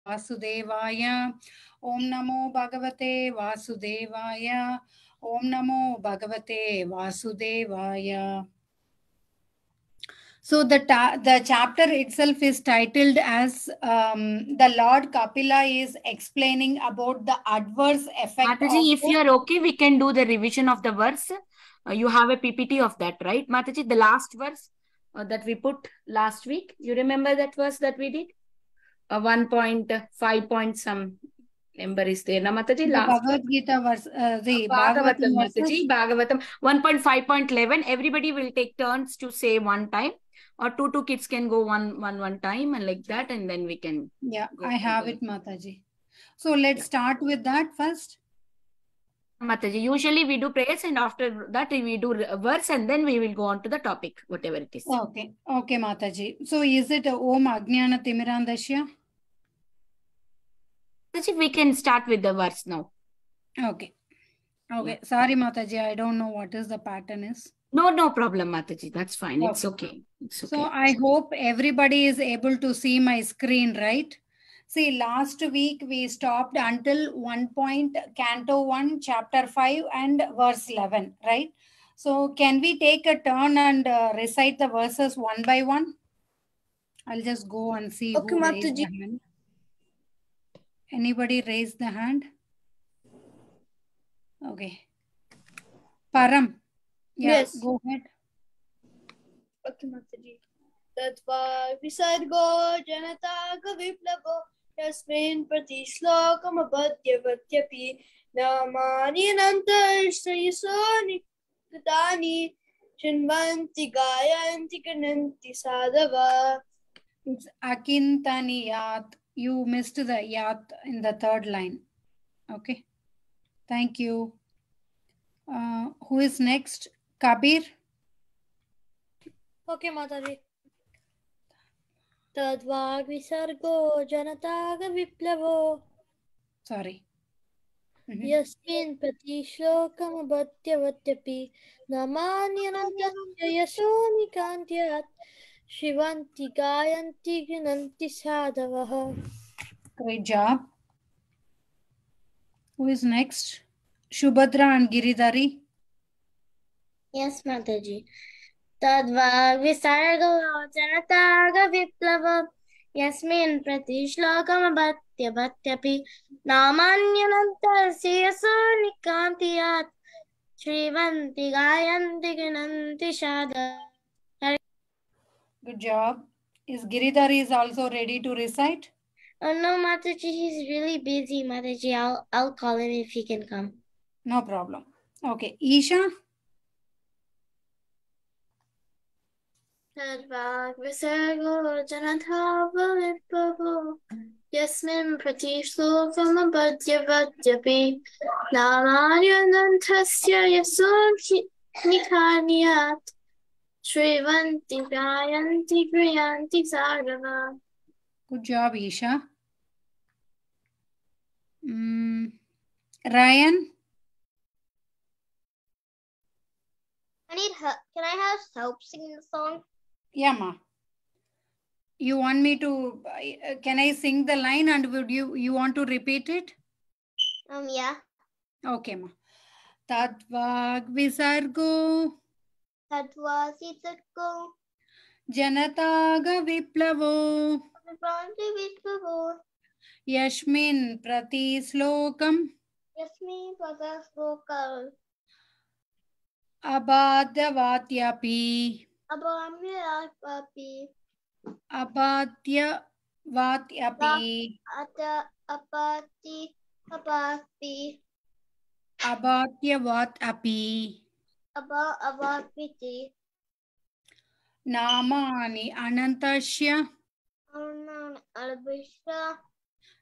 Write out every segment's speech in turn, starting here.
Vasudevaya. Om Namo Bhagavate Vasudevaya. Om Namo Bhagavate Vasudevaya. So the chapter itself is titled as the Lord Kapila is explaining about the adverse effect of Mataji, if you are okay, we can do the revision of the verse. You have a PPT of that, right, Mataji? The last verse that we put last week. You remember that verse that we did? 1.5 point some number is there. Na Mataji, the last Bhagavad Gita verse, the Bhagavatam, Bhagavatam Mataji, verses. Bhagavatam 1.5.11. Everybody will take turns to say one time, or two kids can go one time, and like that, and then we can. Yeah, I have it, Mataji. So let's start with that first. Mataji, usually we do prayers, and after that we do a verse, and then we will go on to the topic, whatever it is. Okay, okay, Mataji. So is it Om Ajnana Timirandasya? Mataji, we can start with the verse now. Okay. Okay. Sorry, Mataji. I don't know what is the pattern is. No problem, Mataji. That's fine. It's okay. It's okay. So I hope everybody is able to see my screen, right? See, last week we stopped until Canto 1, Chapter 5 and verse 11, right? So can we take a turn and recite the verses one by one? I'll just go and see who raised the hand. Anybody raise the hand? Okay. Param. Yeah, Yes. go ahead. Okay, Mataji. Tatva visargo janataga viplavo yasmin prati shlokam abhadyavadyapi namani nantarshayasoni katani shinvanti gayanti kananti sadhava. It's Akintaniyat. You missed the yat in the third line. Okay. Thank you. Who is next? Kabir? Okay, Mataji. Tadvag visargo janataga viplavo. Sorry. Yasmin prati shlokam abhadyavadyapi namani anantasya yasoni kantyat shivanti gayanti gunanti sadhavaha. Great job. Who is next? Shubhadra and Giridhari? Yes, Mataji. Tadvag visargo janataga viplava yasmin prati shlokam abhadyavadyapi namanyanantasya yasonikantiyat shrivanti gayanti gunanti sadhavaha. Good job. Is Giridhari is also ready to recite? Oh no, Mataji, he's really busy, Mataji. I'll call him if he can come. No problem. Okay. Isha? Tadvag visargo janatha vipavo yasmin prati shlokam abhadyavadyapi namanyanantasya yason nikanyat shrivanti gayanti griyanti sadhava. Good job, Isha. Ryan? I need help. Can I have help singing the song? Yeah, ma. You want me to, can I sing the line and would you want to repeat it? Yeah. Okay, ma. Tatvag visargo. Tatva sitako. Janataga viplavo. Viplavo. Yasmin prati slokam. Yasmin prati slokam. Abhadyavadyapi. Abhadyavadyapi. Abhadyavadyapi. Abhadyavadyapi. Abhadyavadyapi. Namani anantasya.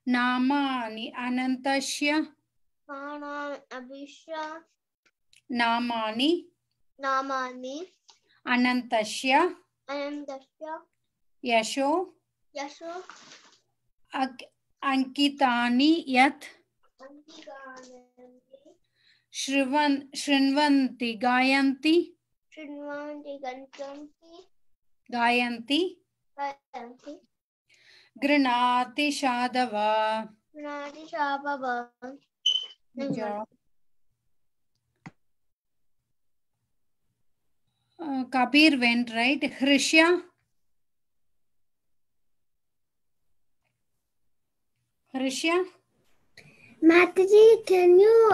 Namani anantasya. Namani anantasya. Yasho. Ankitani yat. Shrinvanti gayanti. Gayanti. Granati Shadava. Nadi Shababa. Good job. Kabir went, right? Hrishya? Hrishya? Mataji, can you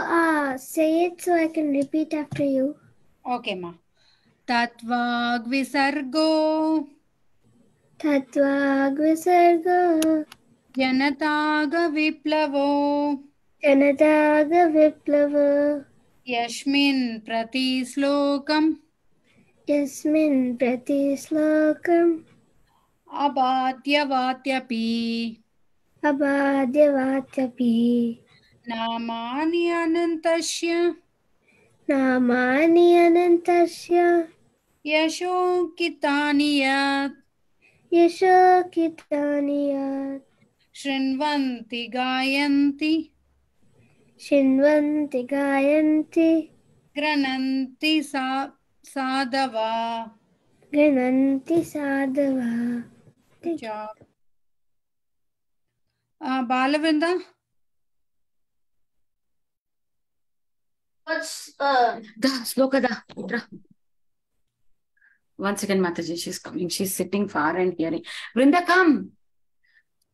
say it so I can repeat after you? Okay, ma. Tatvag Visargo. Tatvag Visarga. Janataga Viplavo. Janataga Viplava. Yashmin Prati Slokam. Yasmin Prati Slokam. Abhadyavatyapi. Abhadyavatyapi. Namani Anantasya. Namani Anantasya. Yashokitani yat. Yashokitani yat. Shrinvanti Gayanti. Shinvanti Gayanti. Grananti Sadava. Grananti Sadhava. Good job. Balavrinda? What's The sloka da. Putra. 1 second, Mataji. She's coming. She's sitting far and hearing. Vrinda, come.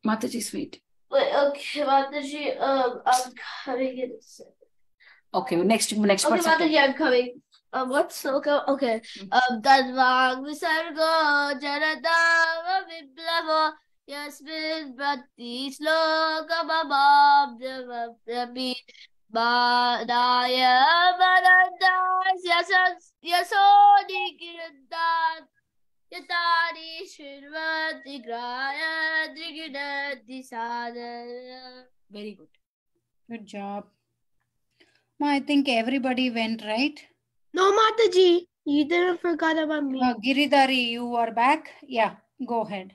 Mataji, sweet. wait, okay, Mataji, I'm coming in a second. Okay, next Okay, person. Mataji, I'm coming. What's okay? Tadvag Visargo Janata Viplavo Yasmin Bhakti Sloka Babab Devapi Badaya Badadas Yasodi Kirandat Yatari Shirvati Graya Diginati Sadha. Very good. Good job. I think everybody went, right? No, Mataji, you didn't forget about me. Giridhari, you are back? Yeah, go ahead.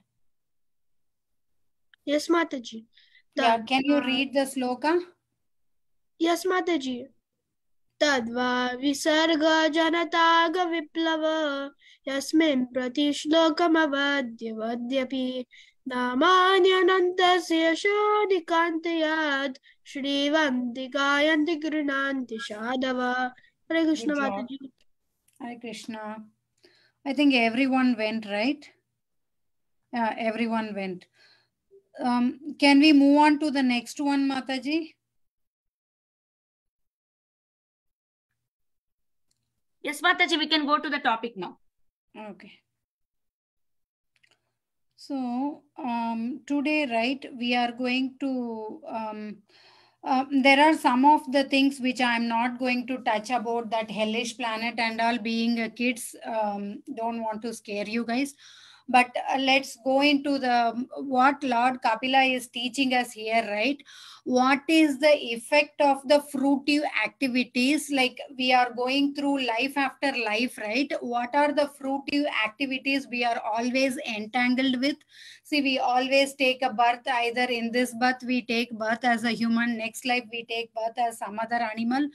Yes, Mataji. Yeah, can you read the sloka? Yes, Mataji. Tadva Visarga Janataga Viplava Yasmin Pratishlokamavadhyavadyapi Namanyanantasya Shadikantayad Shrivanti Gayanti Grinanti Shadava. Hare Krishna, Good job. Mataji. Hare Krishna. I think everyone went, right? Yeah, everyone went. Can we move on to the next one, Mataji? Yes, Mataji, we can go to the topic now. Okay. So today, right, we are going to there are some of the things which I am not going to touch about that hellish planet and all. Being kids, don't want to scare you guys, but let's go into the what Lord Kapila is teaching us here, right? What is the effect of the fruitive activities? Like we are going through life after life, right? What are the fruitive activities we are always entangled with? See, we always take a birth. Either in this birth we take birth as a human, next life we take birth as some other animal.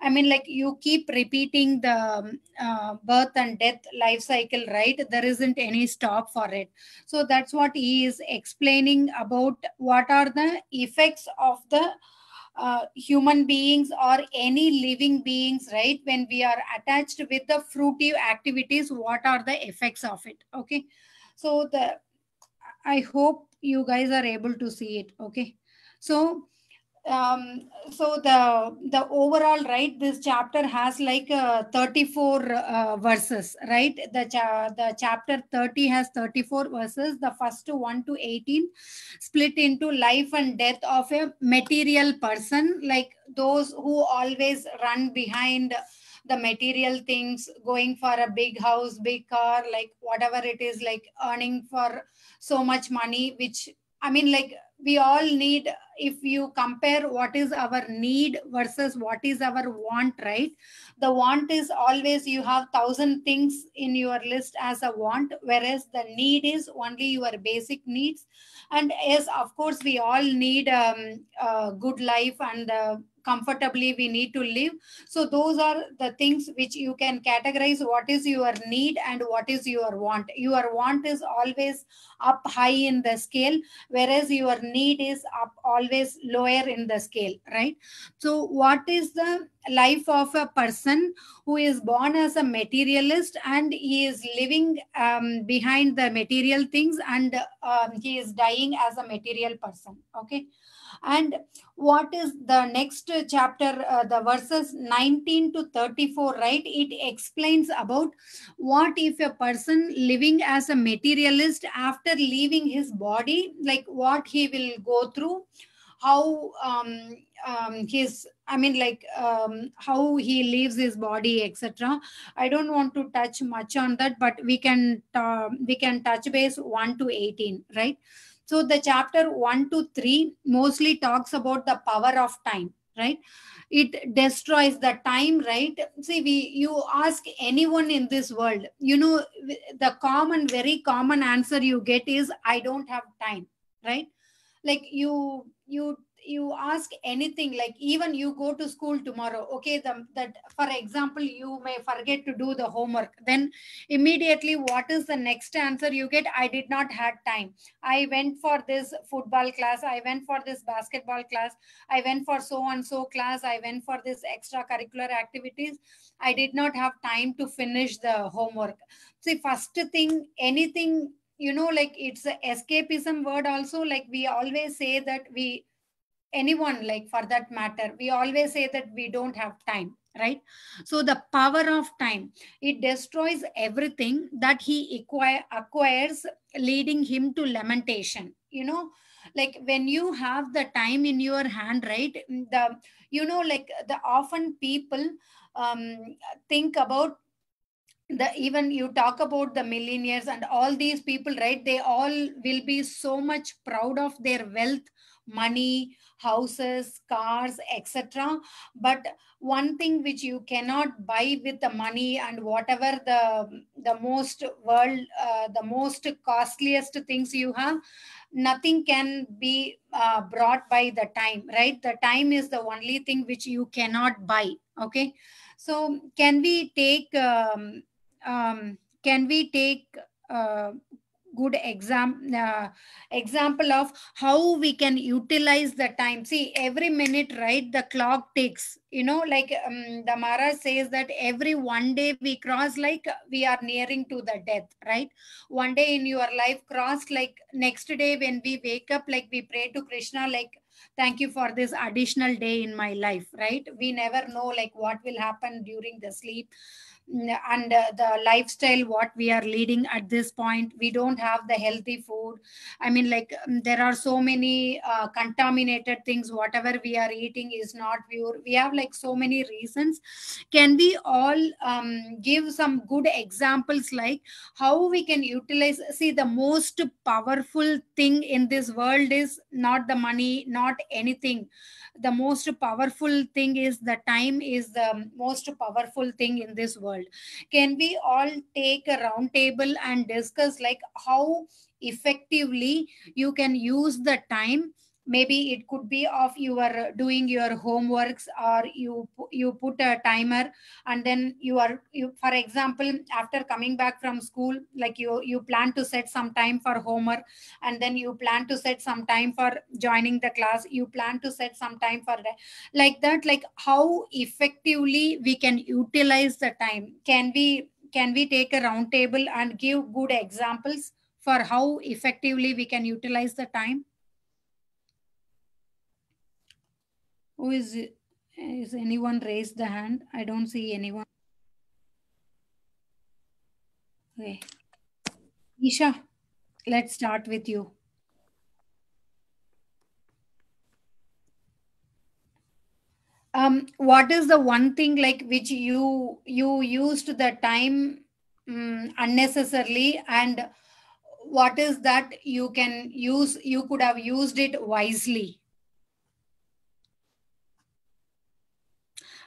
I mean, like you keep repeating the birth and death life cycle, right? There isn't any stop for it. So that's what he is explaining about what are the effects of the human beings or any living beings, right? When we are attached with the fruitive activities, what are the effects of it? Okay. So I hope you guys are able to see it. Okay. So the overall, right, this chapter has like 34 verses, right? The chapter 30 has 34 verses. The first 1 to 18 split into life and death of a material person, like those who always run behind the material things, going for a big house, big car, like whatever it is, like earning for so much money, which I mean, like we all need if you compare what is our need versus what is our want, right? The want is always you have 1,000 things in your list as a want, whereas the need is only your basic needs. And yes, of course, we all need a good life, and comfortably we need to live. So those are the things which you can categorize what is your need and what is your want. Your want is always up high in the scale, whereas your need is up always lower in the scale, right? So what is the life of a person who is born as a materialist and he is living behind the material things, and he is dying as a material person? Okay. And what is the next chapter, the verses 19 to 34, right? It explains about what if a person living as a materialist, after leaving his body, like what he will go through, how his, I mean, like how he leaves his body, etc. I don't want to touch much on that, but we can touch base 1 to 18, right? So the chapter 1 to 3 mostly talks about the power of time, right? It destroys the time, right? See, you ask anyone in this world, the very common answer you get is, I don't have time, right? Like you ask anything, like even you go to school tomorrow, okay, that for example you may forget to do the homework, then immediately what is the next answer you get? I did not had time. I went for this football class, I went for this basketball class, I went for so and so class, I went for this extracurricular activities, I did not have time to finish the homework. See, first thing, anything, like it's a escapism word also. Like we always say that anyone, like for that matter, we always say that we don't have time, right? So the power of time, it destroys everything that he acquires, leading him to lamentation. Like when you have the time in your hand, right? Like the often people think about even you talk about the millionaires and all these people, right? They all will be so much proud of their wealth, money, houses, cars, etc. But one thing which you cannot buy with the money, and whatever the most world the most costliest things you have, nothing can be brought by the time, right? The time is the only thing which you cannot buy. Okay. So can we take good example of how we can utilize the time? See, every minute, right, the clock ticks, like the Mara says that every one day we cross, like we are nearing to the death, right? One day in your life crossed, like next day when we wake up, like we pray to Krishna, like thank you for this additional day in my life, right? We never know like what will happen during the sleep. And the lifestyle what we are leading at this point, we don't have the healthy food. I mean, like there are so many contaminated things, whatever we are eating is not pure. We have like so many reasons. Can we all give some good examples, like how we can utilize? See, the most powerful thing in this world is not the money, not anything. The most powerful thing is the time, is the most powerful thing in this world. Can we all take a round table and discuss like how effectively you can use the time? Maybe it could be of your doing your homeworks, or you put a timer, and then you for example, after coming back from school, like you plan to set some time for homework, and then you plan to set some time for joining the class, you plan to set some time for like that. Like how effectively we can utilize the time? Can we take a round table and give good examples for how effectively we can utilize the time? Who is anyone raised the hand? I don't see anyone. Okay. Isha, let's start with you. What is the one thing like which you used the time unnecessarily, and what is that you can use, you could have used it wisely?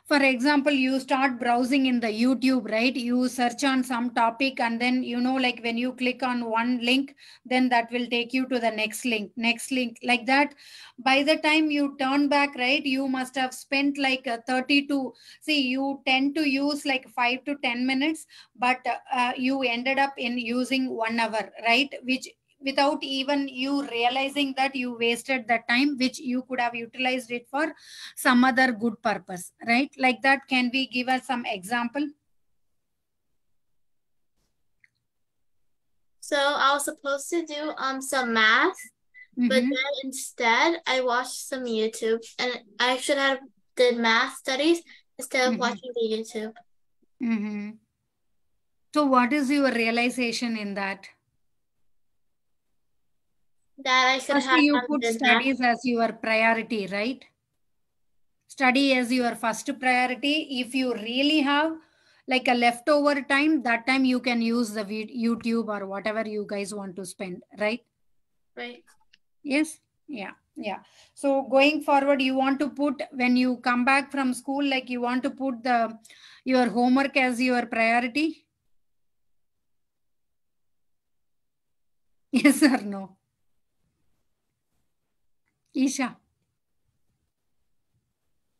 For example, you start browsing in the YouTube, right? You search on some topic, and then like when you click on one link, then that will take you to the next link like that. By the time you turn back, right, you must have spent like 30 to, see, you tend to use like 5 to 10 minutes, but you ended up in using 1 hour, right? Which, without even you realizing that you wasted the time, which you could have utilized it for some other good purpose, right? Like that, can we give us some example? So I was supposed to do some math, but then instead I watched some YouTube, and I should have did math studies instead of watching the YouTube. So what is your realization in that? That I should First, have you put did studies as your priority, right? Study as your first priority. If you really have like a leftover time, that time you can use the YouTube or whatever you guys want to spend, right? Right. Yes. Yeah. So going forward, you want to put, when you come back from school, like you want to put your homework as your priority? Yes or no? Isha?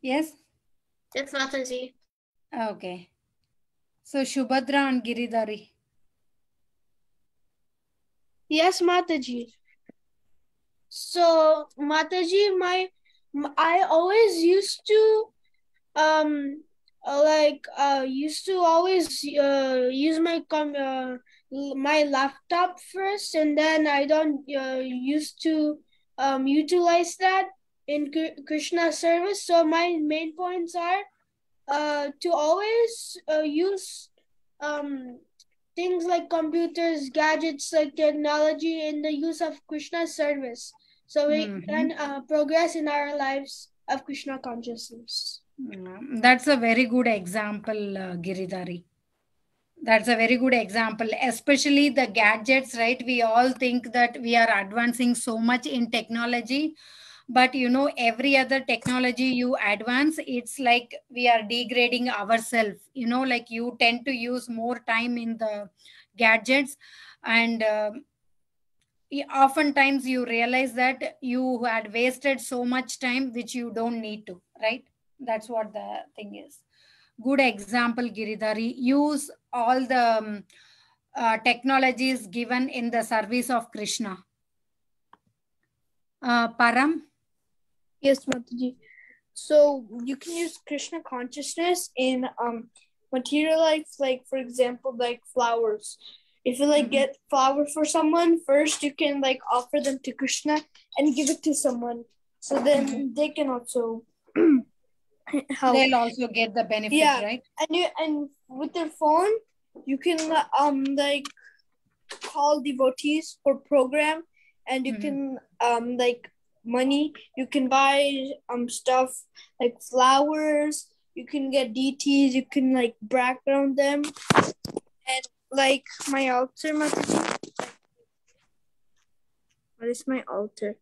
Yes? Yes, Mataji. Okay. So Shubhadra and Giridhari. Yes, Mataji. So, Mataji, I always used to used to always use my laptop first, and then I don't used to utilize that in Krishna service. So my main points are to always use things like computers, gadgets, like technology in the use of Krishna service, so we can progress in our lives of Krishna consciousness. That's a very good example, Giridhari. That's a very good example, especially the gadgets, right? We all think that we are advancing so much in technology, but every other technology you advance, it's like we are degrading ourselves. Like you tend to use more time in the gadgets, and oftentimes you realize that you had wasted so much time which you don't need to, right? That's what the thing is. Good example, Giridhari. Use all the technologies given in the service of Krishna. Param? Yes, Mataji. So you can use Krishna consciousness in material life, like for example, like flowers. If you get flower for someone, first you can offer them to Krishna and give it to someone. So then they can also help. They'll also get the benefit, right? And with their phone, you can call devotees for program, and you can money, you can buy stuff like flowers, you can get DTs, you can background them, and like my altar. What is my altar?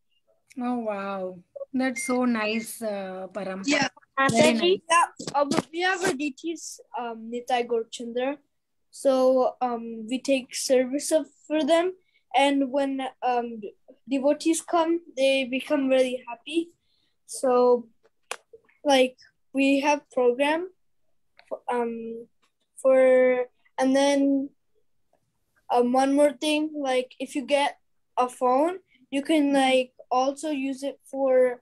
Oh wow, that's so nice, Param. Yeah, very nice. Yeah, we have our DTs, Nitai Gorchandra. So we take service for them, and when devotees come, they become really happy. So we have program for, and then one more thing, if you get a phone, you can also use it for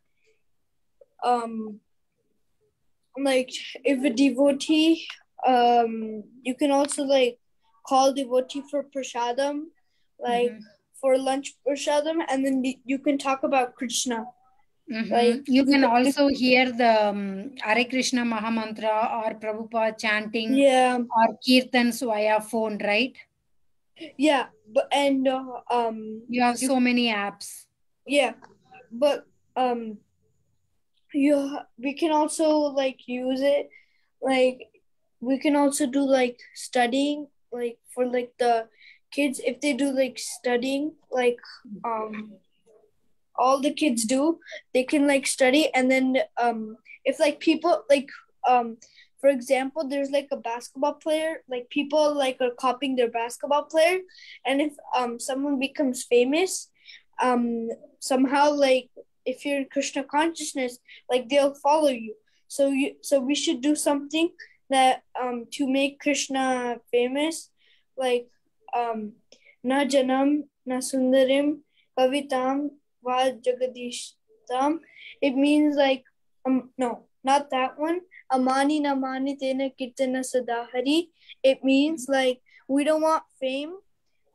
if a devotee, you can also call devotee for prasadam, for lunch prasadam, and then you can talk about Krishna. You can also hear the Hare Krishna Mahamantra or Prabhupada chanting, or kirtans via phone, right? Yeah, but and you have so many apps. Yeah, but we can also use it, we can also do studying, for the kids, if they do studying, all the kids do, they can study, and then if people for example, there's like a basketball player, like people like are copying their basketball player, and if someone becomes famous, somehow, like if you're in Krishna consciousness, like they'll follow you. So we should do something that to make Krishna famous, like na janam na sundarim kavitam va jagadishtam. It means like no, not that one. Amani namani tena kirtana sadahari. It means like we don't want fame,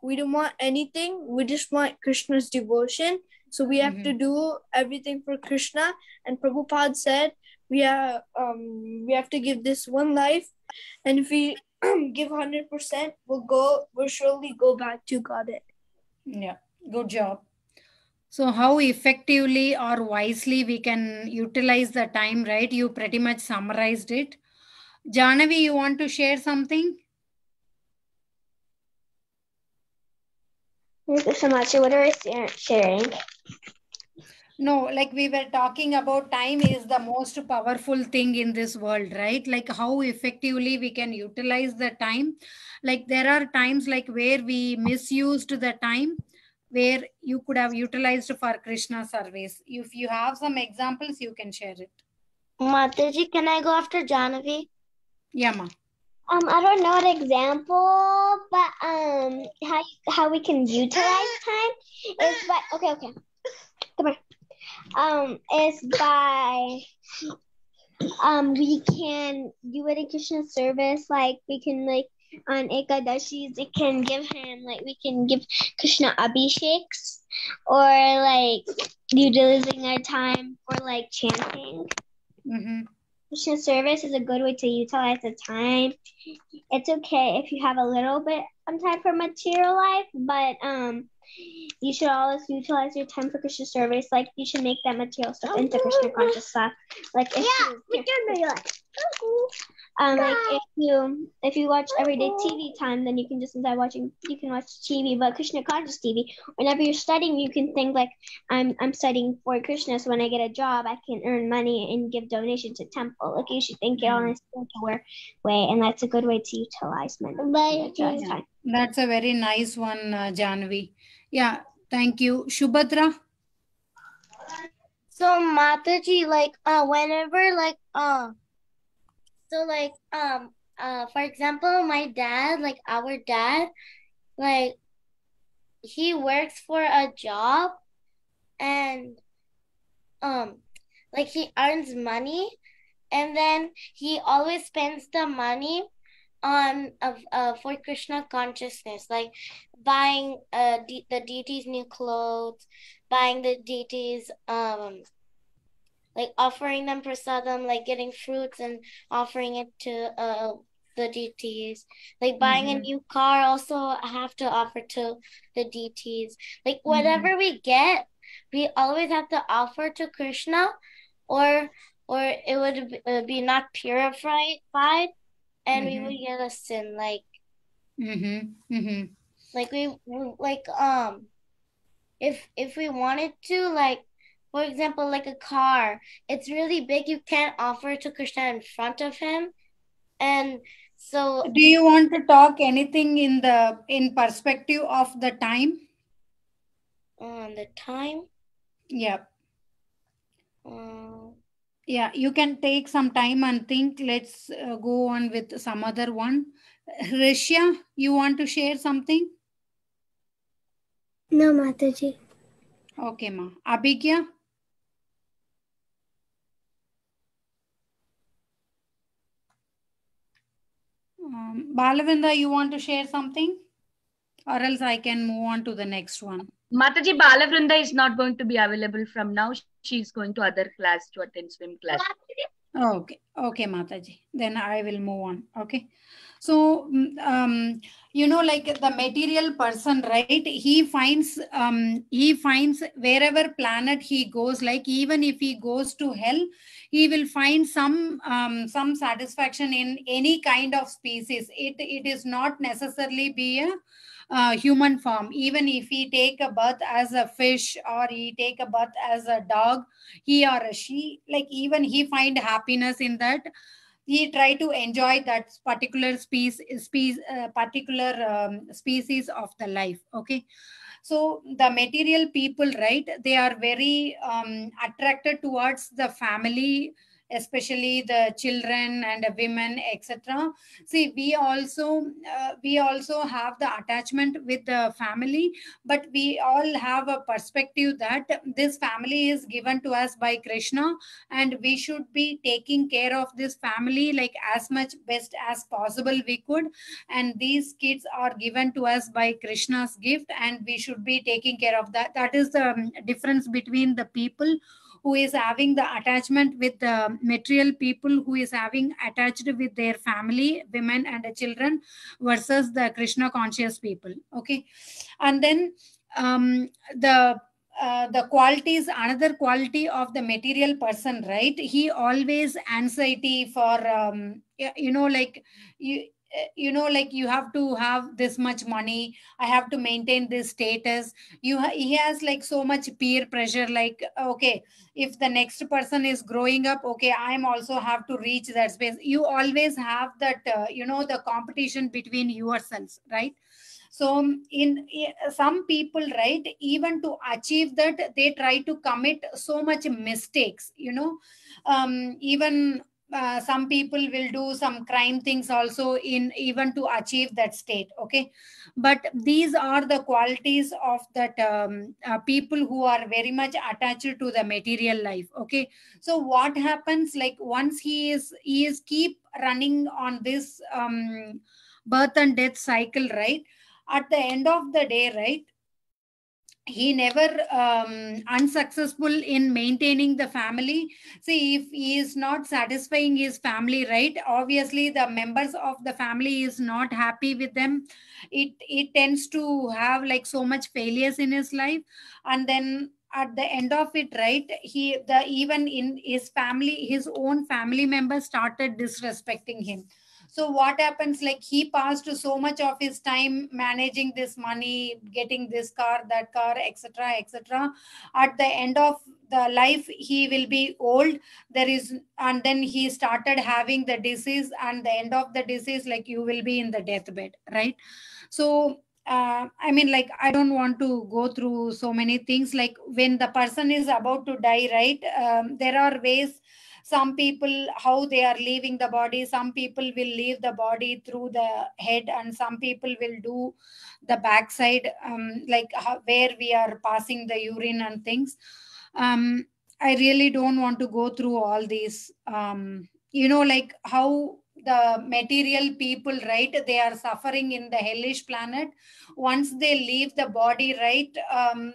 we don't want anything, we just want Krishna's devotion. So we have to do everything for Krishna. And Prabhupada said we have to give this one life, and if we give 100%, we'll surely go back to Godhead. Yeah, good job. So how effectively or wisely we can utilize the time, right? You pretty much summarized it. Janavi, you want to share something? Thank you so much. What are we sharing? No, like we were talking about, time is the most powerful thing in this world, right? Like how effectively we can utilize the time. Like there are times like where we misused the time, where you could have utilized for Krishna service. If you have some examples, you can share it. Mataji, can I go after Janavi? Yeah, ma. I don't know an example, but how we can utilize time is by okay. Come on. Is by we can do it in Krishna service, like we can like on Ekadashis, it can give him like we can give Krishna abhisheks, or like utilizing our time for like chanting. Krishna service is a good way to utilize the time. It's okay if you have a little bit of time for material life, but you should always utilize your time for Krishna service. Like you should make that material stuff into Krishna conscious stuff. Like if like if you watch everyday TV time, then you can just instead watching you can watch TV, but Krishna conscious TV. Whenever you're studying, you can think like I'm studying for Krishna, so when I get a job, I can earn money and give donation to temple. Like you should think it on a spiritual way, and that's a good way to utilize time. That's a very nice one, Janvi. Yeah, thank you. Shubhadra? So Mataji, like whenever like so like for example, my dad, like our dad, like he works for a job, and like he earns money, and then he always spends the money on for Krishna consciousness, like buying the deities new clothes, buying the deities like offering them prasadam, like getting fruits and offering it to the deities, like buying a new car, also have to offer to the deities. Like whatever we get, we always have to offer to Krishna, or it would be not purified, and we would get a sin. Like like we like if we wanted to, like for example, like a car, it's really big, you can't offer to Krishna in front of him. And so do you want to talk anything in perspective of the time? The time? Yeah. Yeah, you can take some time and think. Let's go on with some other one. Rishya, you want to share something? No, Mataji. Okay, ma. Abhigya? Balavinda, you want to share something? Or else I can move on to the next one. Mataji, Balavrinda is not going to be available from now. She's going to other class to attend swim class. Okay, Mataji. Then I will move on. Okay. So, like the material person, right? He finds wherever planet he goes, like even if he goes to hell, he will find some satisfaction in any kind of species. It is not necessarily be a human form. Even if he take a birth as a fish, or he take a birth as a dog, he or she, like even he find happiness in that. he try to enjoy that particular species of the life. Okay, so the material people, right, they are very attracted towards the family, especially the children and women, etc. See, we also have the attachment with the family, but we all have a perspective that this family is given to us by Krishna, and we should be taking care of this family like as much best as possible we could. And these kids are given to us by Krishna's gift, and we should be taking care of that. That is the difference between the people who is having the attachment with the material people, who is having attached with their family, women and children, versus the Krishna conscious people. Okay, and then the qualities, another quality of the material person, right, he always anxiety for like like you have to have this much money, I have to maintain this status. He has like so much peer pressure, like okay, if the next person is growing up, okay, I'm also have to reach that space. You always have that the competition between yourselves, right? So some people, right, even to achieve that, they try to commit so much mistakes, even some people will do some crime things also in even to achieve that state. Okay, but these are the qualities of that people who are very much attached to the material life. Okay, so what happens, like once he is keep running on this birth and death cycle, right, at the end of the day, right, he never unsuccessful in maintaining the family. See, if he is not satisfying his family, right, obviously the members of the family is not happy with them. It tends to have like so much failures in his life. And then at the end of it, right, even in his family, his own family members started disrespecting him. So what happens, like he passed so much of his time managing this money, getting this car, that car, etc., etc. At the end of the life, he will be old. There is, and then he started having the disease, and the end of the disease, like you will be in the deathbed, right? So I mean, like, I don't want to go through so many things. Like when the person is about to die, right, there are ways. Some people, how they are leaving the body, some people will leave the body through the head, and some people will do the backside, like where we are passing the urine and things. I really don't want to go through all these, like how the material people, right, they are suffering in the hellish planet. Once they leave the body, right, the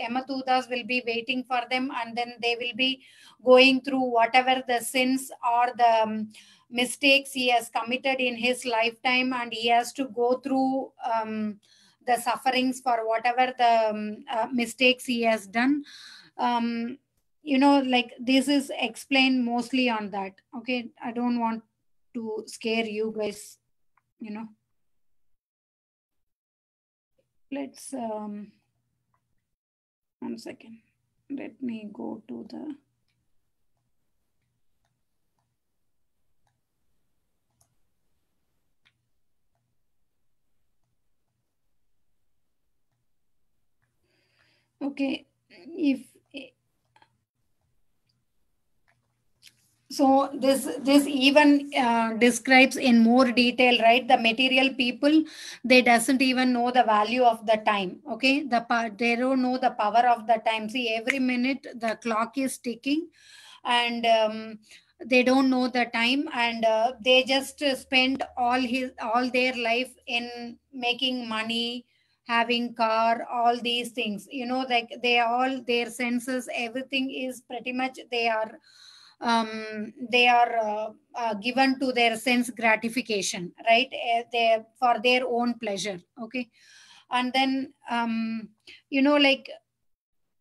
Yamatutas will be waiting for them, and then they will be going through whatever the sins or the mistakes he has committed in his lifetime, and he has to go through the sufferings for whatever the mistakes he has done. um, like this is explained mostly on that. Okay, I don't want to scare you guys. Let's 1 second, let me go to the okay. If so, this even describes in more detail, right, the material people, they doesn't even know the value of the time. Okay, they don't know the power of the time. See, every minute the clock is ticking, and they don't know the time, and they just spend all their life in making money, having car, all these things, like they all, their senses, everything is pretty much, they are given to their sense gratification, right, they for their own pleasure. Okay, and then like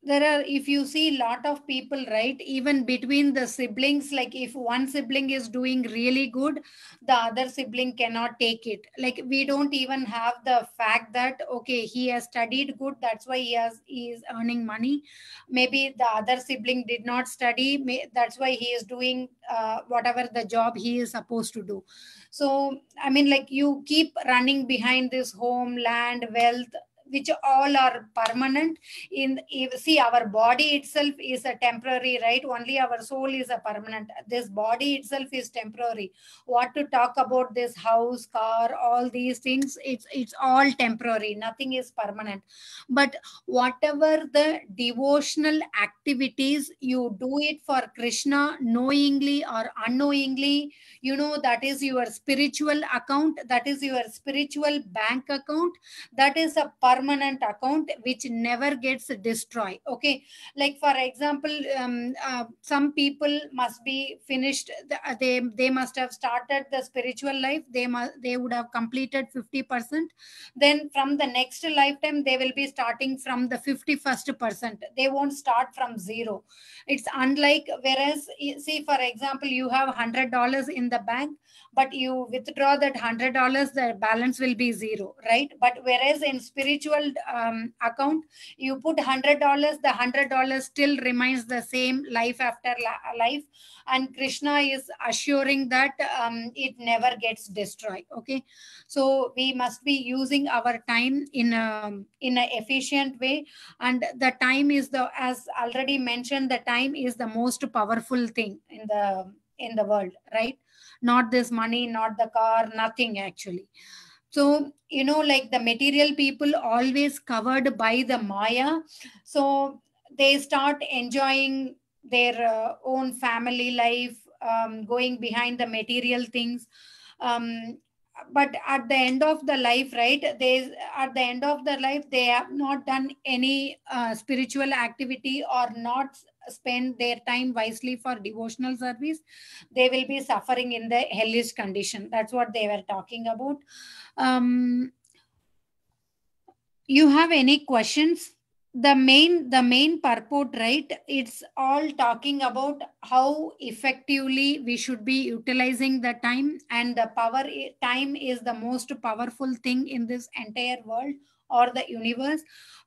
there are, if you see a lot of people, right, even between the siblings, like if one sibling is doing really good, the other sibling cannot take it. Like we don't even have the fact that okay, he has studied good, that's why he is earning money. Maybe the other sibling did not study, that's why he is doing whatever the job he is supposed to do. So I mean, like you keep running behind this home, land, wealth, which all are permanent. See, our body itself is a temporary, right? Only our soul is a permanent. This body itself is temporary. What to talk about this house, car, all these things, it's all temporary, nothing is permanent. But whatever the devotional activities you do it for Krishna, knowingly or unknowingly, that is your spiritual account, that is your spiritual bank account, that is a permanent account which never gets destroyed. Okay, like for example, some people must be finished, they must have started the spiritual life, they would have completed 50%, then from the next lifetime they will be starting from the 51st%, they won't start from zero. It's unlike, whereas see, for example, you have $100 in the bank, but you withdraw that $100, the balance will be zero, right? But whereas in spiritual account, you put $100, the $100 still remains the same life after life, and Krishna is assuring that it never gets destroyed. Okay, so we must be using our time in a efficient way, and the time is the, as already mentioned, the time is the most powerful thing in the world, right? Not this money, not the car, nothing actually. So like the material people always covered by the Maya, so they start enjoying their own family life, going behind the material things. But at the end of the life, right, at the end of the life they have not done any spiritual activity, or not spend their time wisely for devotional service, they will be suffering in the hellish condition. That's what they were talking about. You have any questions? The main purport, right, it's all talking about how effectively we should be utilizing the time, and the time is the most powerful thing in this entire world or the universe.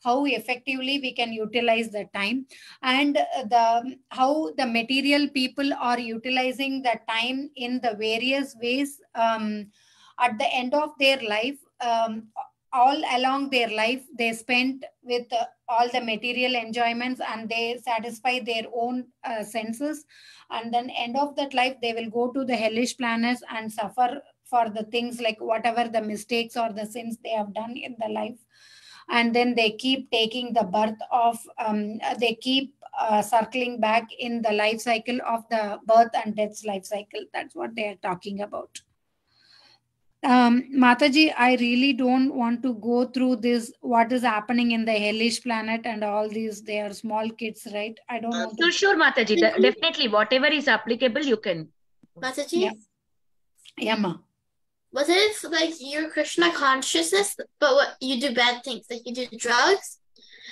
How effectively we can utilize the time, and the how the material people are utilizing the time in the various ways. At the end of their life, all along their life they spent with all the material enjoyments, and they satisfy their own senses, and then end of that life they will go to the hellish planets and suffer for the things, like whatever the mistakes or the sins they have done in the life. And then they keep taking the birth of they keep circling back in the life cycle of the birth and death's life cycle. That's what they are talking about. Mataji, I really don't want to go through this, what is happening in the hellish planet and all these. They are small kids, right? I don't want to. Sure, Mataji. Definitely, whatever is applicable, you can. Mataji? Yeah, ma. What if, like, your Krishna consciousness, but what you do bad things, like you do drugs,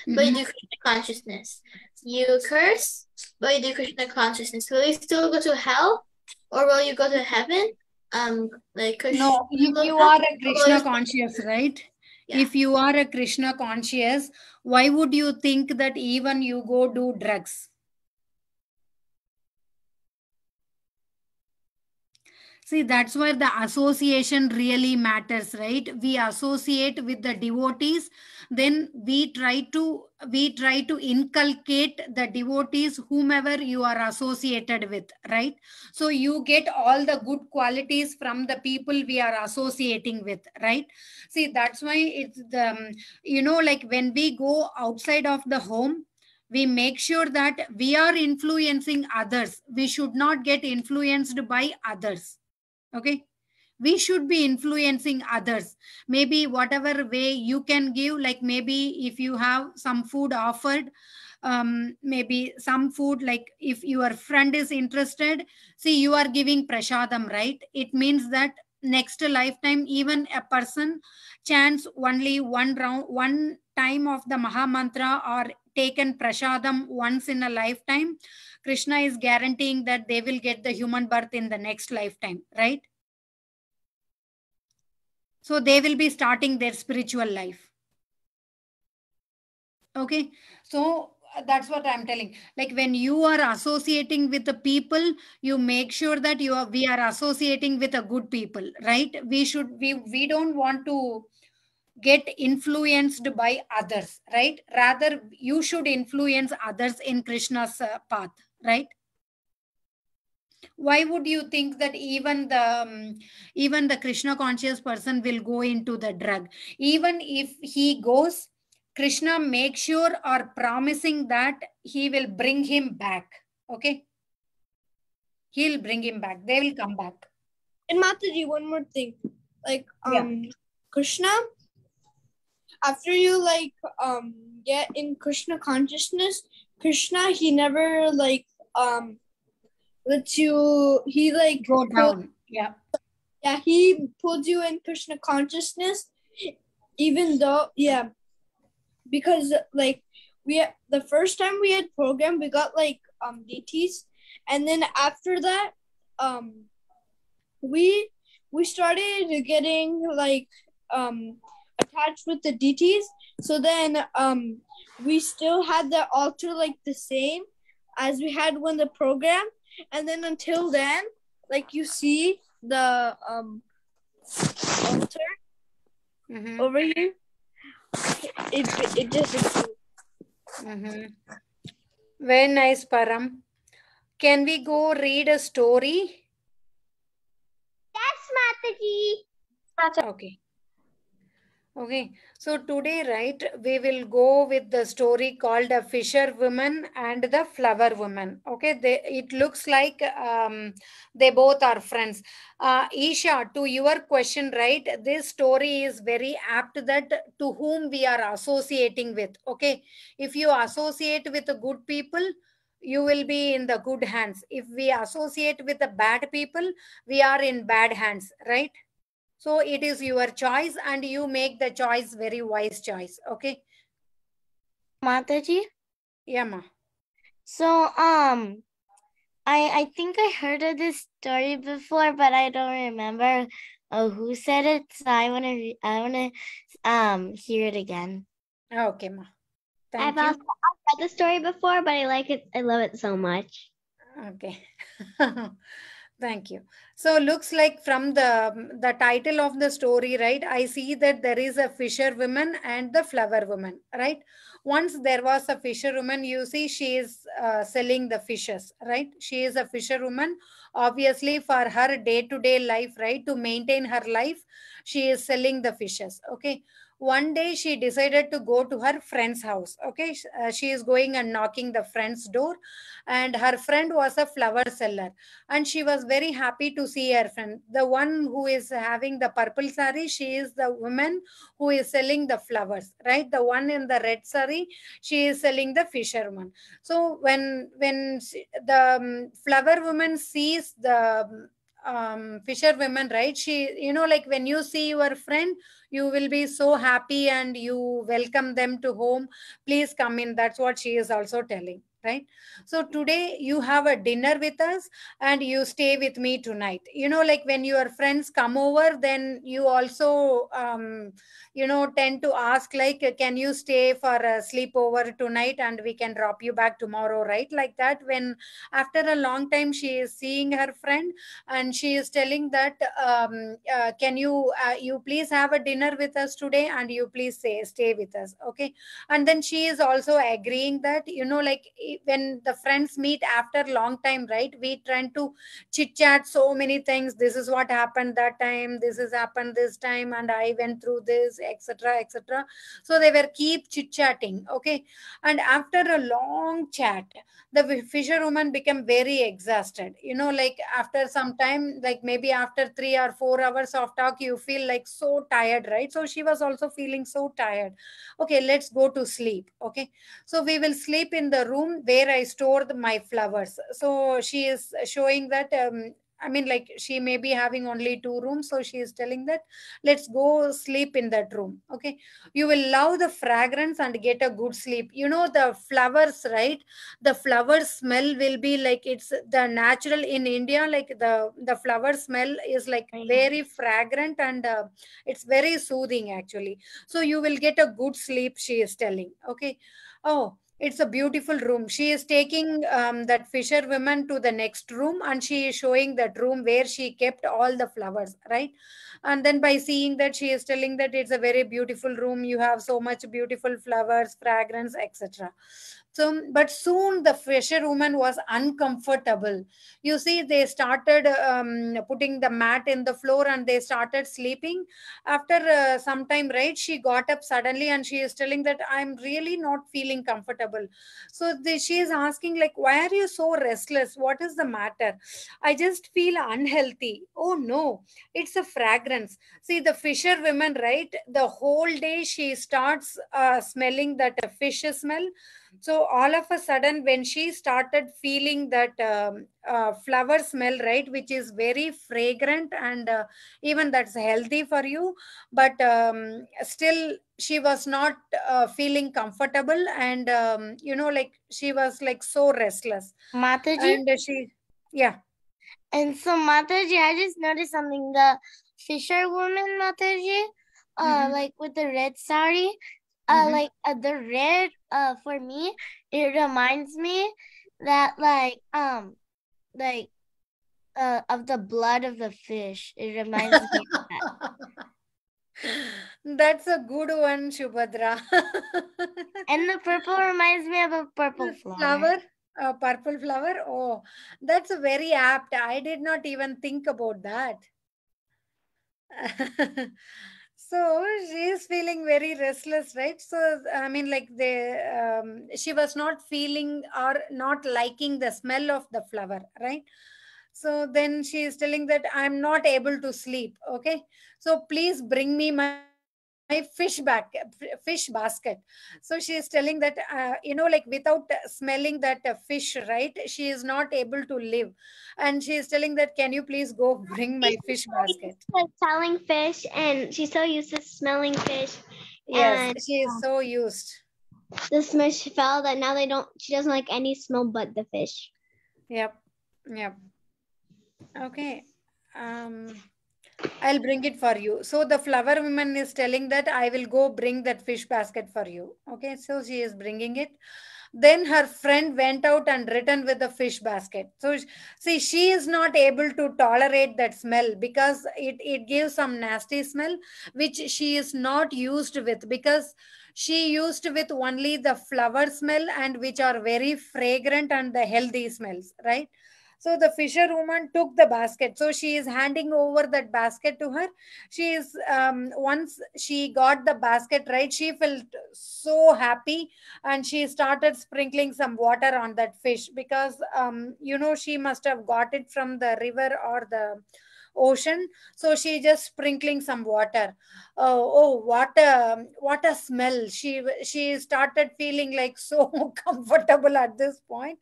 but you do Krishna consciousness. You curse, but you do Krishna consciousness. Will you still go to hell, or will you go to heaven? Like Krishna. No, if you are a Krishna conscious, right? Yeah. If you are a Krishna conscious, why would you think that even you go do drugs? See, that's where the association really matters, right? We associate with the devotees, then we try to inculcate the devotees whomever you are associated with, right? So you get all the good qualities from the people we are associating with, right? See, that's why it's the like when we go outside of the home, we make sure that we are influencing others. We should not get influenced by others. Okay, we should be influencing others. Maybe whatever way you can give, like maybe if you have some food offered, maybe some food, like if your friend is interested, see, you are giving prashadam, right? It means that next lifetime, even a person chants only one time of the Maha Mantra, or taken prasadam once in a lifetime, Krishna is guaranteeing that they will get the human birth in the next lifetime, right? So they will be starting their spiritual life. Okay, so that's what I'm telling. Like when you are associating with the people, you make sure that we are associating with a good people, right? We don't want to get influenced by others, right? Rather, you should influence others in Krishna's path, right? Why would you think that even the Krishna conscious person will go into the drug? Even if he goes, Krishna makes sure or promising that he will bring him back. Okay, he'll bring him back. They will come back. And Mataji, one more thing, like Krishna, after you like get in Krishna consciousness, Krishna, he never like lets you, he like Go down. Yeah, he pulled you in Krishna consciousness, even though because like the first time we had program, we got like DTs, and then after that we started getting like attached with the DTs. So then we still had the altar like the same as we had when the program, and then until then, like you see the altar over here, it just improved. Very nice, Param. Can we go read a story? Yes, Mataji. Okay. Okay, so today, right, we will go with the story called A Fisher Woman and the Flower Woman. Okay, it looks like they both are friends. Isha, to your question, right, this story is very apt that to whom we are associating with. Okay, if you associate with the good people, you will be in the good hands. If we associate with the bad people, we are in bad hands, right? So it is your choice and you make the choice, very wise choice. Okay. Mataji? Yeah, ma. So, I think I heard of this story before, but I don't remember who said it. So I wanna hear it again. Okay, ma. Thank I've you. also read the story before, but I like it. I love it so much. Okay. Thank you. So looks like from the title of the story, right? I see that there is a fisherwoman and the flower woman, right? Once there was a fisherwoman, you see she is selling the fishes, right? She is a fisherwoman. Obviously, for her day-to-day life, right? To maintain her life, she is selling the fishes. Okay. One day she decided to go to her friend's house. Okay. She is going and knocking the friend's door, and her friend was a flower seller, and she was very happy to see her friend. The one who is having the purple sari, she is the woman who is selling the flowers, right? The one in the red sari, she is selling the fisherman. So the flower woman sees the fisher woman, right? She, like when you see your friend, you will be so happy and you welcome them to home. Please come in. That's what she is also telling, right? So today you have a dinner with us and you stay with me tonight. Like when your friends come over, then you also tend to ask like, can you stay for a sleepover tonight and we can drop you back tomorrow, right? Like that, when after a long time she is seeing her friend and she is telling that, can you please have a dinner with us today and you please stay with us. Okay. And then she is also agreeing that, like when the friends meet after long time, right, we tend to chit chat so many things. This is what happened that time, this has happened this time, and I went through this, etc., etc. So they were keep chit chatting. Okay. And after a long chat, the fisherwoman became very exhausted. Like after some time, like maybe after 3 or 4 hours of talk, you feel like so tired, right? So she was also feeling so tired. Okay, let's go to sleep. Okay, so we will sleep in the room where I stored my flowers. So she is showing that, I mean, like she may be having only 2 rooms, so she is telling that let's go sleep in that room. Okay, you will love the fragrance and get a good sleep. You know the flowers, right? The flower smell will be like it's the natural in India. Like the flower smell is like very fragrant and it's very soothing actually. So you will get a good sleep. She is telling. Okay. Oh, it's a beautiful room. She is taking that fisherwoman to the next room and she is showing that room where she kept all the flowers, right? And then by seeing that, she is telling that it's a very beautiful room. You have so much beautiful flowers, fragrance, etc. So, but soon the fisherwoman was uncomfortable. You see, they started putting the mat in the floor and they started sleeping. After some time, right, she got up suddenly and she is telling that I'm really not feeling comfortable. So she is asking like, why are you so restless? What is the matter? I just feel unhealthy. Oh no, it's a fragrance. See, the fisherwoman, right, the whole day she starts smelling that fish smell. So all of a sudden when she started feeling that flower smell, right, which is very fragrant and even that's healthy for you, but still she was not feeling comfortable, and like she was like so restless. Mataji? And she, yeah. And so Mataji, I just noticed something. The fisherwoman Mataji, like with the red sari, like the red, for me, it reminds me that like of the blood of the fish. It reminds me of that. That's a good one, Shubhadra. And the purple reminds me of a purple flower. Flower, a purple flower. Oh, that's a very apt. I did not even think about that. So she is feeling very restless, right? So I mean, like she was not feeling or not liking the smell of the flower, right? So then she is telling that I'm not able to sleep. Okay, so please bring me my fish basket. So she is telling that like without smelling that fish, right, she is not able to live. And she is telling that can you please go bring my She's fish so basket. used to selling fish, and she's so used to smelling fish, Yes, and she is so used. the smell that now they don't. She doesn't like any smell but the fish. Yep. Yep. Okay. Um, I'll bring it for you. So the flower woman is telling that I will go bring that fish basket for you. Okay. So she is bringing it. Then her friend went out and returned with the fish basket. So see, she is not able to tolerate that smell because it gives some nasty smell, which she is not used with, because she used with only the flower smell and which are very fragrant and the healthy smells, right? So the fisherwoman took the basket. So she is handing over that basket to her. She is once she got the basket, right, she felt so happy, and she started sprinkling some water on that fish because she must have got it from the river or the ocean. So she just sprinkling some water. Oh, what a smell. She started feeling like so comfortable at this point.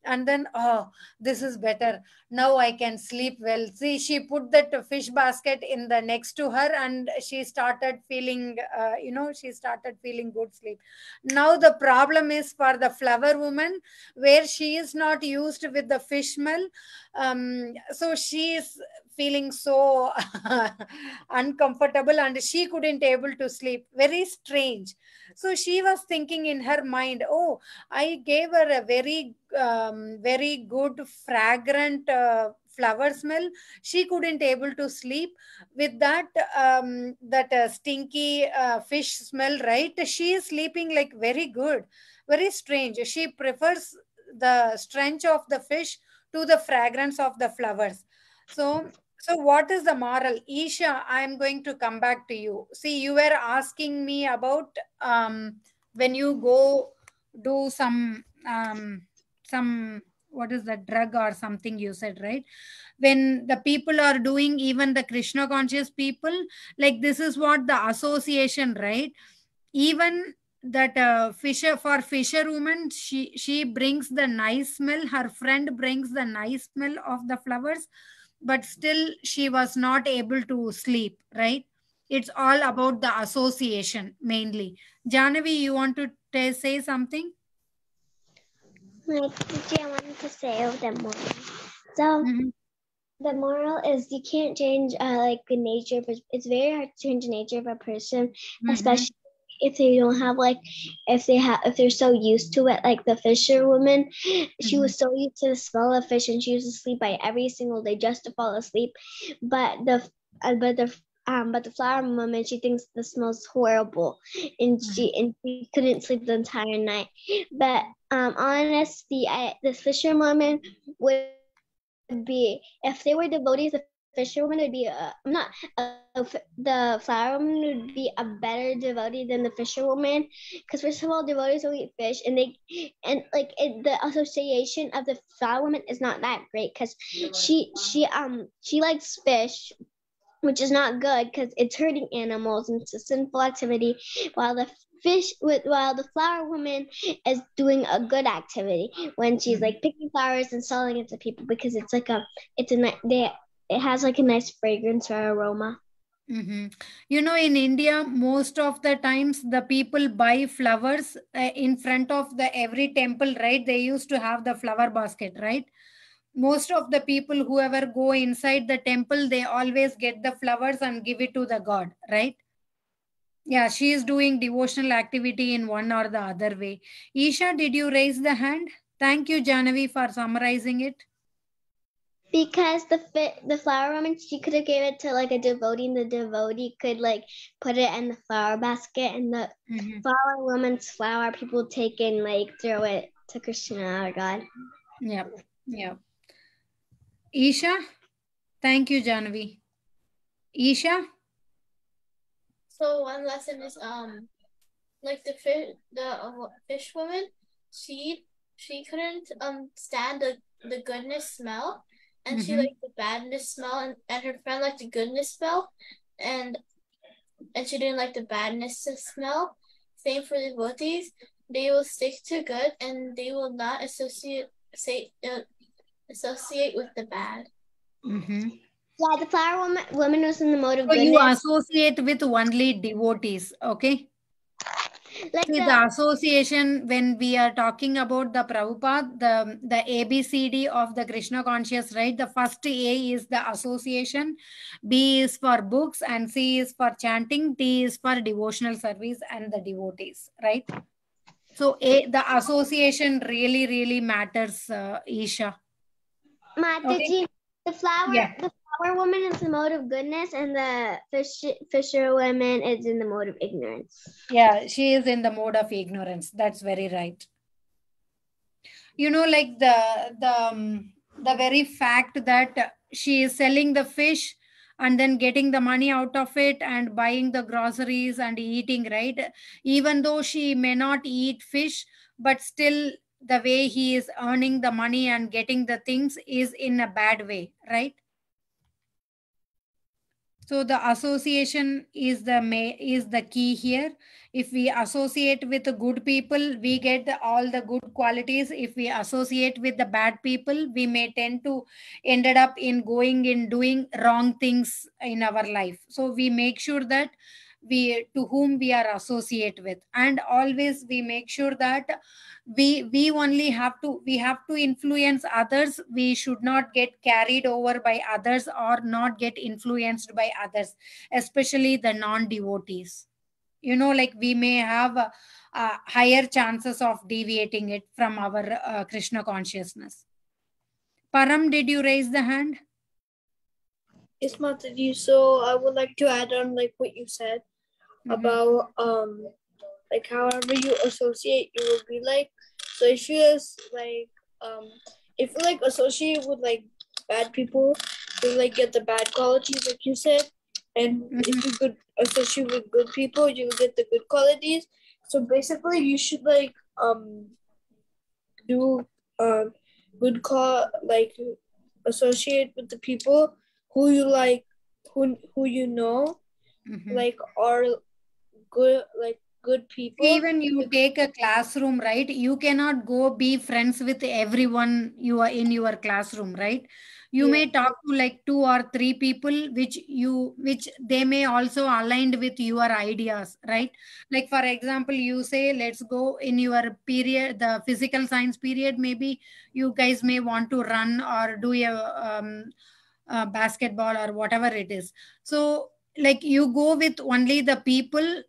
And then, oh, this is better. Now I can sleep well. See, she put that fish basket in the next to her, and she started feeling she started feeling good sleep. Now the problem is for the flower woman, where she is not used with the fish smell. So she is feeling so uncomfortable, and she couldn't able to sleep. Very strange. So she was thinking in her mind, oh, I gave her a very good fragrant flower smell. She couldn't able to sleep with that stinky fish smell, right? She is sleeping like very good. Very strange. She prefers the stench of the fish to the fragrance of the flowers. So what is the moral? Isha, I am going to come back to you. See, you were asking me about when you go do some what is that drug or something you said, right? When the people are doing, even the Krishna conscious people, like this is what the association, right? Even that fisherwoman, she brings the nice smell, her friend brings the nice smell of the flowers, but still she was not able to sleep, right? It's all about the association mainly. Janavi, you want to say something? I wanted to say the moral. So the moral is you can't change like the nature, but it's very hard to change the nature of a person, especially if they don't have like if they're so used to it. Like the fisherwoman, she was so used to the smell of fish, and she used to sleep by every single day just to fall asleep. But the flower woman, she thinks the smell's horrible, and she couldn't sleep the entire night. But honestly, the fisherwoman would be, if they were devotees, the fisherwoman would be the flower woman would be a better devotee than the fisherwoman, because first of all, devotees don't eat fish, and the association of the flower woman is not that great, because she likes fish, which is not good because it's hurting animals and it's a sinful activity, while the flower woman is doing a good activity when she's like picking flowers and selling it to people, because it has like a nice fragrance or aroma. You know, in India, most of the times the people buy flowers in front of the every temple, right? They used to have the flower basket, right? Most of the people, whoever go inside the temple, they always get the flowers and give it to the god, right? Yeah, she is doing devotional activity in one or the other way. Isha, did you raise the hand? Thank you, Janavi, for summarizing it. Because the flower woman, she could have gave it to like a devotee, and the devotee could like put it in the flower basket, and the flower woman's flower people take and like throw it to Krishna, our god. Yep. Isha, thank you, Janavi. Isha. So one lesson is like the fish woman, she couldn't stand the goodness smell, and she liked the badness smell, and her friend liked the goodness smell, and she didn't like the badness smell. Same for the devotees. They will stick to good, and they will not associate with the bad. Yeah, the flower woman was in the mode of So goodness. you associate with only devotees, okay? Like see, the association, when we are talking about the Prabhupada, the ABCD of the Krishna conscious, right? The first A is the association, B is for books, and C is for chanting, T is for devotional service and the devotees, right? So the association really, really matters, Isha. Mataji, the flower woman is the mode of goodness, and the fisher woman is in the mode of ignorance. Yeah, she is in the mode of ignorance. That's very right. You know, like the very fact that she is selling the fish and then getting the money out of it and buying the groceries and eating, right? Even though she may not eat fish, but still the way he is earning the money and getting the things is in a bad way, right? So the association is the key here. If we associate with the good people, we get all the good qualities. If we associate with the bad people, we may tend to ended up in going in doing wrong things in our life. So we make sure that we to whom we are associate with, and always we make sure that we only have to influence others. We should not get carried over by others or not get influenced by others, especially the non devotees. You know, like we may have higher chances of deviating it from our Krishna consciousness. Param, did you raise the hand? Yes, Mataji. So I would like to add on like what you said about like however you associate, you will be like. So if you if you like associate with like bad people, you like get the bad qualities, like you said. And if you could associate with good people, you will get the good qualities. So basically, you should like do good associate with the people who you like, who you know like are good, like good people. Even you take a classroom, right? You cannot go be friends with everyone you are in your classroom, right? You may talk to like 2 or 3 people which they may also aligned with your ideas, right? Like for example, you say let's go in your period, the physical science period, maybe you guys may want to run or do a basketball or whatever it is. So like you go with only the people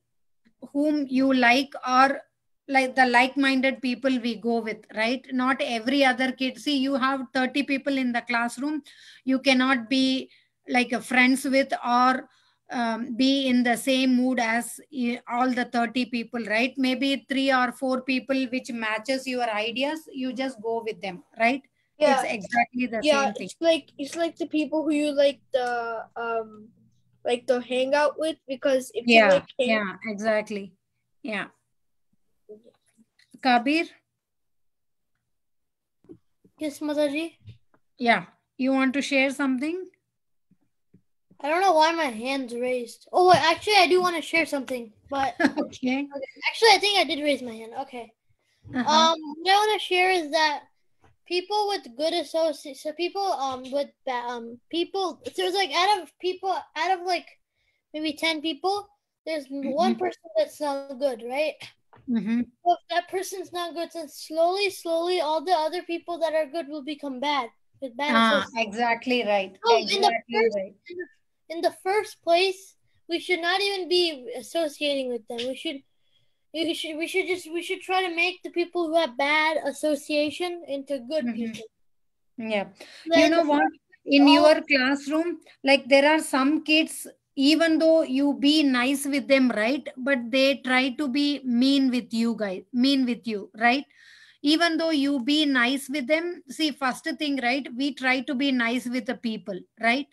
whom you like, or like the like-minded people we go with, right? Not every other kid. See, you have 30 people in the classroom, you cannot be like a friends with, or be in the same mood as all the 30 people, right? Maybe 3 or 4 people which matches your ideas, you just go with them, right? It's exactly the same thing. It's like the people who you like to hang out with, because if you Yeah, like exactly. Yeah. Kabir? Yes, Mataji. Yeah, you want to share something? I don't know why my hand's raised. Oh, wait, actually, I do want to share something, but Okay. actually, I think I did raise my hand. Okay. What I want to share is that people with good associates, so people with people. There's like out of like maybe 10 people, there's one person that's not good, right? Well, if that person's not good, then slowly, all the other people that are good will become bad with bad associates. Exactly right. So Exactly in the first place, we should not even be associating with them. We should try to make the people who have bad association into good people. Yeah. Then You know what? In your classroom, like there are some kids, even though you be nice with them, right? But they try to be mean with you guys, mean with you, right? Even though you be nice with them, see, first thing, right? We try to be nice with the people, right?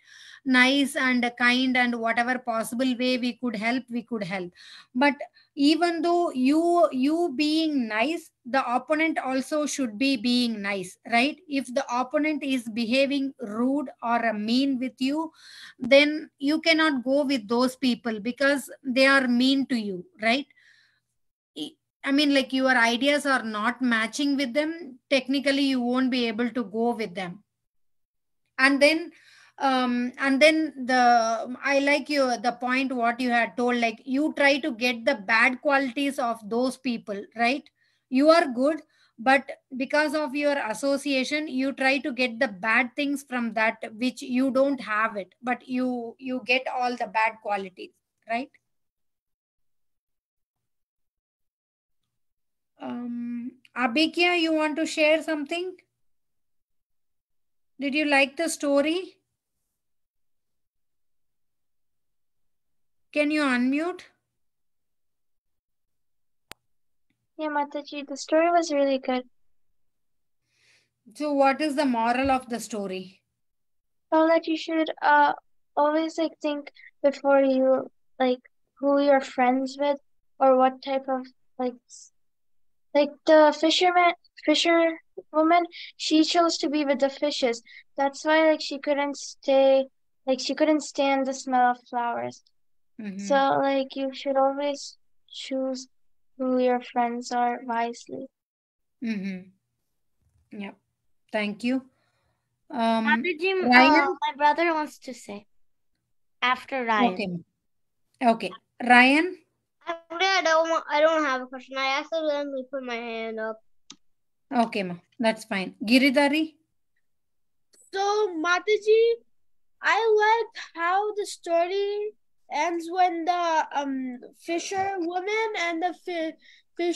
Nice and kind, and whatever possible way we could help. But even though you being nice, the opponent also should be being nice, right? If the opponent is behaving rude or mean with you, then you cannot go with those people because they are mean to you, right? I mean, like your ideas are not matching with them, technically you won't be able to go with them. And then the I like you the point what you had told, like you try to get the bad qualities of those people, right? You are good, but because of your association you try to get the bad things from that which you don't have it, but you get all the bad qualities, right? Abhikya, you want to share something? Did you like the story? Can you unmute? Yeah, Mataji, the story was really good. So what is the moral of the story? So that you should always like think before you like who you're friends with, or what type of like the fisherwoman, she chose to be with the fishes. That's why like she couldn't stand the smell of flowers. So like you should always choose who your friends are wisely. Yeah. Thank you. Mataji, Ryan? my brother wants to say after Ryan. Okay. Ryan? Actually, I don't have a question. I accidentally put my hand up. Okay, ma. That's fine. Giridhari? So, Mataji, I liked how the story ends when the fisher woman and the the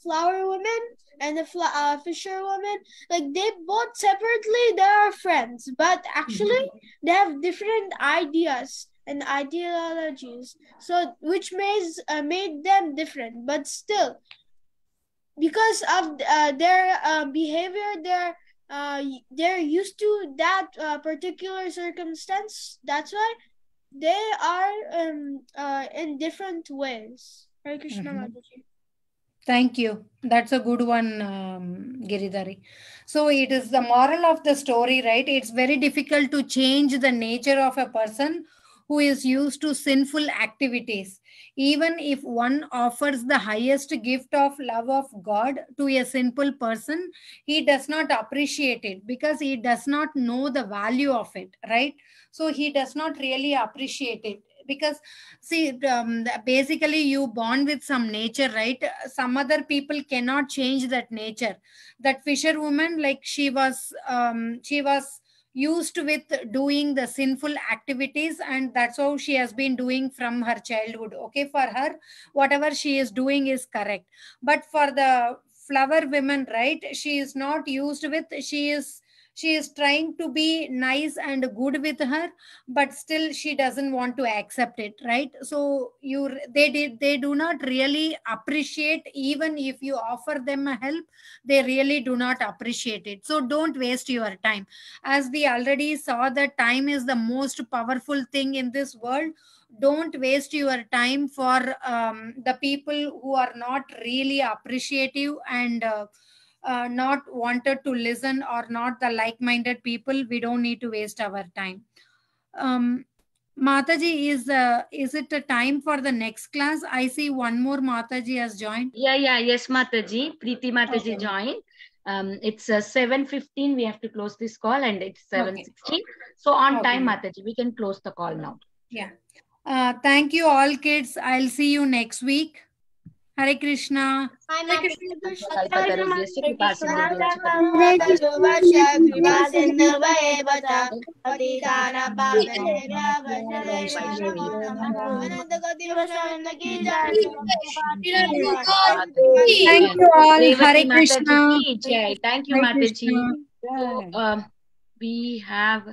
flower woman and the fisher woman, like they both separately they are friends, but actually they have different ideas and ideologies, so which made them different, but still because of their behavior, they're used to that particular circumstance. That's why they are in different ways. Hare Krishna Mataji. Thank you. That's a good one, Giridhari. So it is the moral of the story, right? It's very difficult to change the nature of a person who is used to sinful activities. Even if one offers the highest gift of love of God to a simple person, he does not appreciate it because he does not know the value of it, right? So he does not really appreciate it because, see, basically you born with some nature, right? Some other people cannot change that nature. That fisherwoman, like, she was used with doing the sinful activities, and that's how she has been doing from her childhood. Okay, for her, whatever she is doing is correct. But for the flower women, right, she is not used with, she is trying to be nice and good with her, but still she doesn't want to accept it, right? So they do not really appreciate. Even if you offer them a help, they really do not appreciate it. So don't waste your time. As we already saw, that time is the most powerful thing in this world. Don't waste your time for the people who are not really appreciative and not wanted to listen, or not the like-minded people. We don't need to waste our time. um, Mataji, is it a time for the next class? I see one more Mataji has joined. Yes, Mataji. Preeti Mataji Okay. joined. It's 7:15. We have to close this call, and it's 7:16. So on time, Mataji, we can close the call now. Yeah. Thank you all, kids. I'll see you next week. Hare Krishna. Hare Thank you all. Hare Revathy Krishna. Mataji ki jai. Thank you, Hare Mataji. Krishna. So, we have